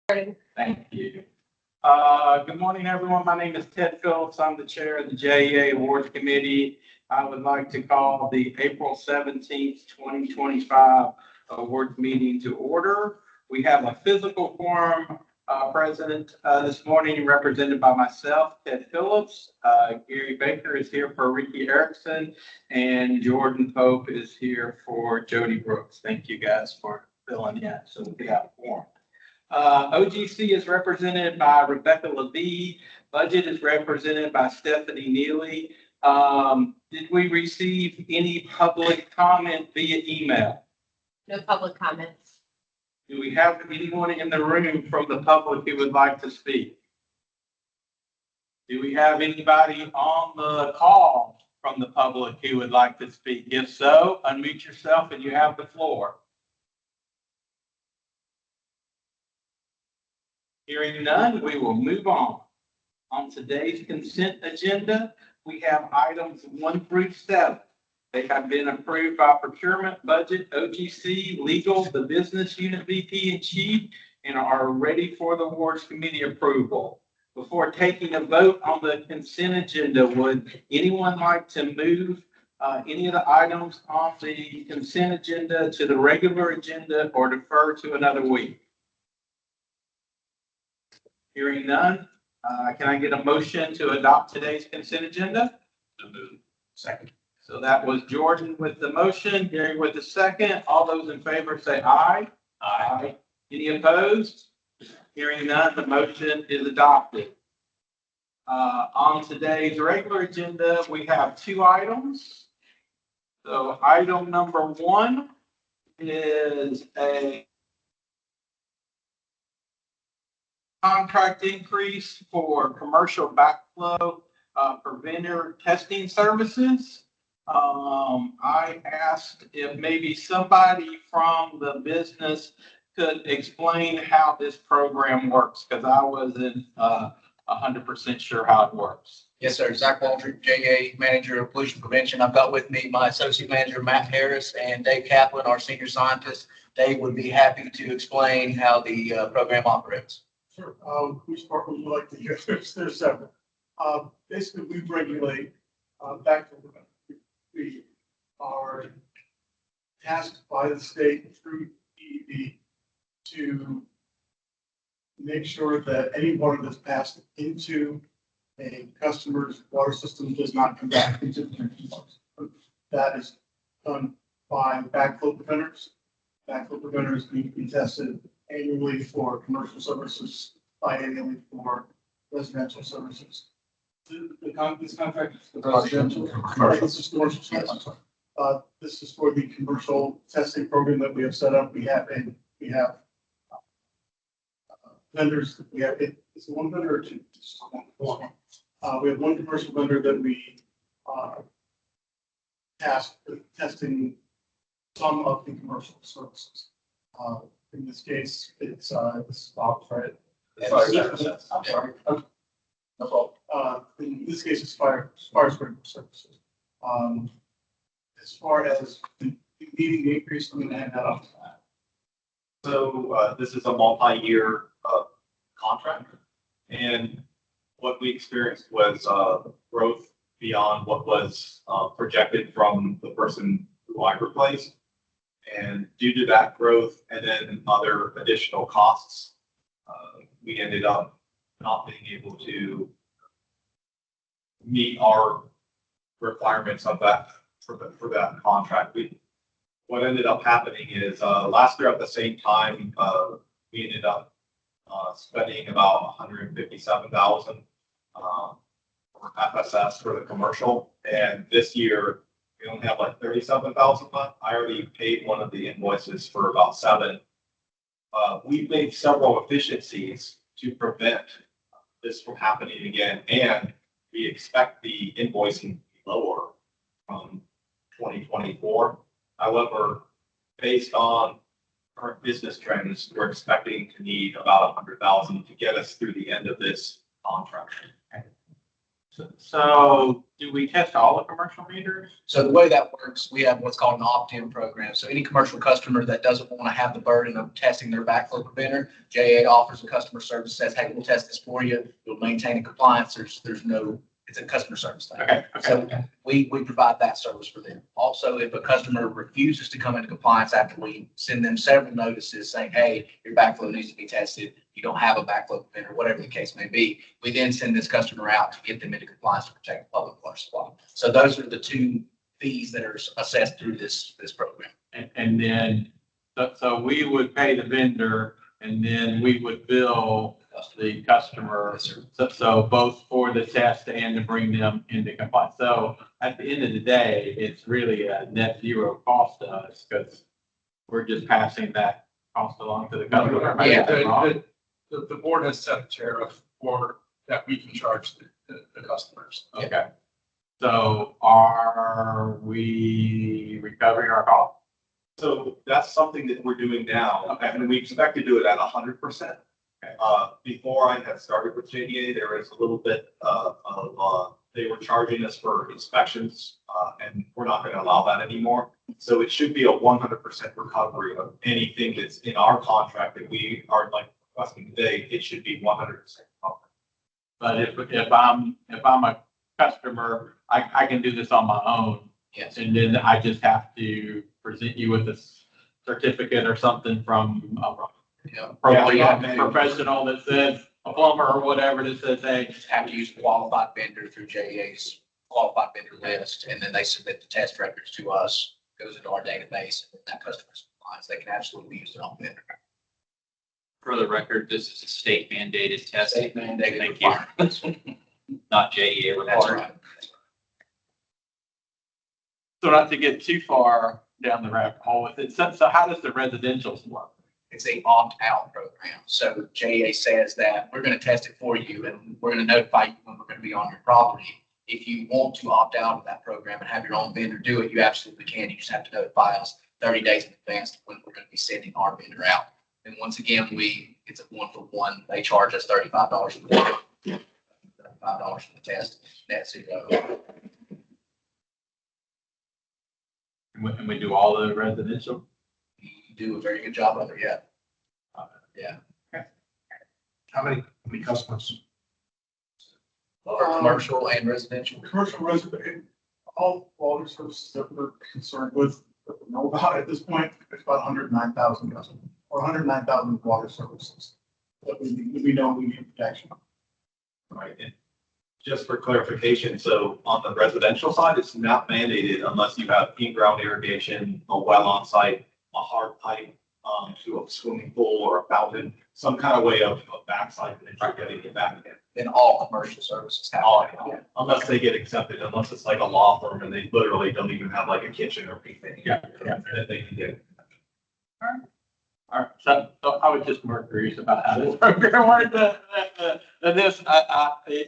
Thank you. Good morning, everyone. My name is Ted Phillips. I'm the chair of the JEA Awards Committee. I would like to call the April 17th, 2025 awards meeting to order. We have a physical forum present this morning represented by myself, Ted Phillips. Gary Baker is here for Ricky Erickson, and Jordan Pope is here for Jody Brooks. Thank you guys for filling in so we have a forum. OGC is represented by Rebecca Levy. Budget is represented by Stephanie Neely. Did we receive any public comment via email? No public comments. Do we have anyone in the room from the public who would like to speak? Do we have anybody on the call from the public who would like to speak? If so, unmute yourself and you have the floor. Hearing none, we will move on. On today's consent agenda, we have items 1 through 7. They have been approved by procurement, budget, OGC, legal, the business unit VP and chief, and are ready for the awards committee approval. Before taking a vote on the consent agenda, would anyone like to move any of the items on the consent agenda to the regular agenda or defer to another week? Hearing none, can I get a motion to adopt today's consent agenda? Second. So that was Jordan with the motion, Gary with the second. All those in favor say aye. Aye. Any opposed? Hearing none, the motion is adopted. On today's regular agenda, we have 2 items. So item number 1 is a contract increase for commercial backflow preventer testing services. I asked if maybe somebody from the business could explain how this program works, because I wasn't 100% sure how it works. Yes, sir. Zach Waldron, JEA Manager of Pollution Prevention. I've got with me my Associate Manager, Matt Harris, and Dave Kaplan, our Senior Scientist. Dave would be happy to explain how the program operates. Sure. Which part would you like to hear? There's several. Basically, we regulate backflow. We are tasked by the state through DEP to make sure that any water that's passed into a customer's water system does not come back into the drinking water. That is done by backflow preventers. Backflow preventers need to be tested annually for commercial services, biannually for residential services. This contract is for residential. This is commercial. This is for the commercial testing program that we have set up. We have vendors. We have it's 1 vendor or 2. We have 1 commercial vendor that we tasked with testing some of the commercial services. In this case, it's Bob, right? I'm sorry. No fault. In this case, it's fire sprinkler services. As far as the needing the increase, I'm going to hand that off to that. So this is a multi-year contract, and what we experienced was growth beyond what was projected from the person who I replaced. And due to that growth and then other additional costs, we ended up not being able to meet our requirements of that for that contract. What ended up happening is last year at the same time, we ended up spending about $157,000 for FSS for the commercial, and this year we only have like $37,000 left. I already paid one of the invoices for about $7,000. We've made several efficiencies to prevent this from happening again, and we expect the invoicing to be lower from 2024. However, based on current business trends, we're expecting to need about $100,000 to get us through the end of this contract. So do we test all the commercial meters? So the way that works, we have what's called an opt-in program. So any commercial customer that doesn't want to have the burden of testing their backflow preventer, JEA offers a customer service, says, hey, we'll test this for you. We'll maintain compliance. There's no, it's a customer service thing. Okay, So we provide that service for them. Also, if a customer refuses to come into compliance after we send them several notices saying, hey, your backflow needs to be tested, you don't have a backflow preventer, whatever the case may be, we then send this customer out to get them into compliance to protect the public water supply. So those are the two fees that are assessed through this program. And then, so we would pay the vendor and then we would bill the customer. Yes, sir. So both for the test and to bring them into compliance. So at the end of the day, it's really a net zero cost to us because we're just passing that cost along to the customer. Am I Yeah, getting that wrong? The board has set a tariff for that we can charge the customers. Okay. So are we recovering our cost? So that's something that we're doing now, and we expect to do it at 100%. Before I had started with JEA, there was a little bit they were charging us for inspections, and we're not going to allow that anymore. So it should be a 100% recovery of anything that's in our contract that we are like requesting today. It should be 100% recovery. But if I'm a customer, I can do this on my own. Yes. And then I just have to present you with a certificate or something from Yeah. probably Yeah, a professional that says, a plumber or whatever that says, hey, Just have to use a qualified vendor through JEA's qualified vendor list, and then they submit the test records to us, goes into our database, and that customer's compliance, they can absolutely use their own vendor. For the record, this is a state mandated test, State mandated Thank you. requirements. not JEA That's required. right. so not to get too far down the rabbit hole with it. So how does the residentials work? It's a opt-out program. So JEA says that we're going to test it for you and we're going to notify you when we're going to be on your property. If you want to opt out of that program and have your own vendor do it, you absolutely can. You just have to notify us 30 days in advance when we're going to be sending our vendor out. And once again, it's a 1-for-1. They charge us $35 for the $35 for the test. That's zero. And we do all the residential? You do a very good job of it, yeah. How many customers? Commercial and residential. Commercial resident, all water services that we're concerned with, that we know about at this point, it's about 109,000 customers, or 109,000 water services that we know we need protection. Right. And just for clarification, so on the residential side, it's not mandated unless you have in-ground irrigation, a well on site, a hard pipe to a swimming pool or a fountain, some kind of way of backside that you're getting it back in. Then all commercial services have. Unless they get accepted, unless it's like a law firm and they literally don't even have like a kitchen or anything. Yeah. That they can get. All right, so I was just more curious about how this program worked.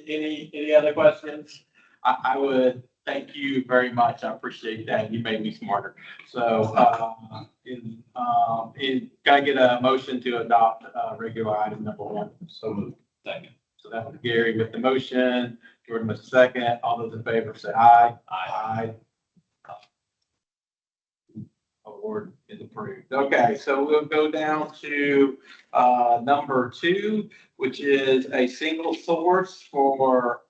Any other questions? I would thank you very much. I appreciate that. You made me smarter. So, can I get a motion to adopt, regular item number 1? So moved. Second. So that was Gary with the motion, Jordan with the second. All those in favor say aye. Aye. Award is approved. Okay, so we'll go down to number 2, which is a single source for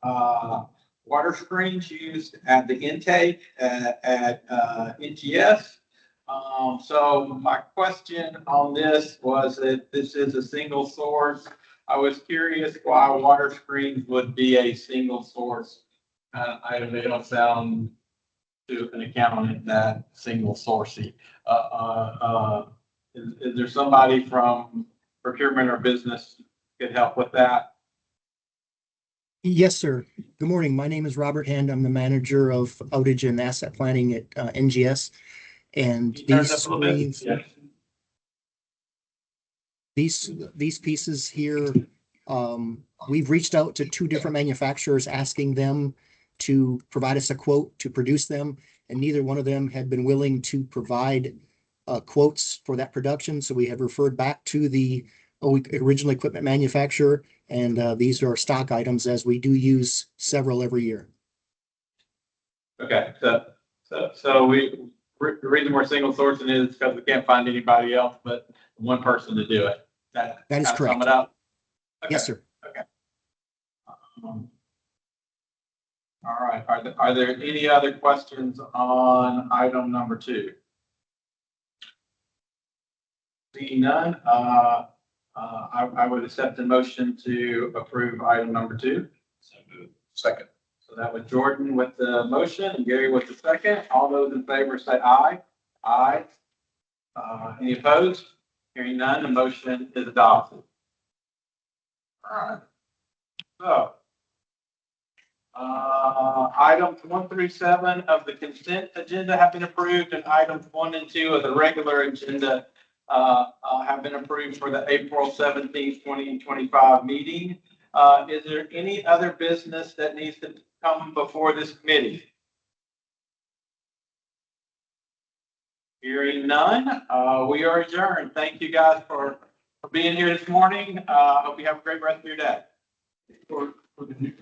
water screens used at the intake at NGS. So my question on this was that this is a single source. I was curious why water screens would be a single source. They don't sound to an accountant that single sourcing. Is there somebody from procurement or business could help with that? Yes, sir. Good morning. My name is Robert Hand. I'm the manager of outage and asset planning at NGS. And Turn these this a little bit. screens, these pieces here, we've reached out to 2 different manufacturers asking them to provide us a quote to produce them, and neither one of them had been willing to provide quotes for that production. So we have referred back to the original equipment manufacturer, and these are stock items as we do use several every year. Okay, so the reason we're single sourcing is because we can't find anybody else but one person to do it. That is kinda correct. Sum it up? Yes, Okay. sir. All right, are there any other questions on item number 2? Seeing none, I would accept the motion to approve item number 2. Second. So that was Jordan with the motion and Gary with the second. All those in favor say aye. Aye. Any opposed? Hearing none, the motion is adopted. All right. So, items 1 through 7 of the consent agenda have been approved, and items 1 and 2 of the regular agenda have been approved for the April 17th, 2025 meeting. Is there any other business that needs to come before this committee? Hearing none, we are adjourned. Thank you guys for being here this morning. Hope you have a great rest of your day. For the new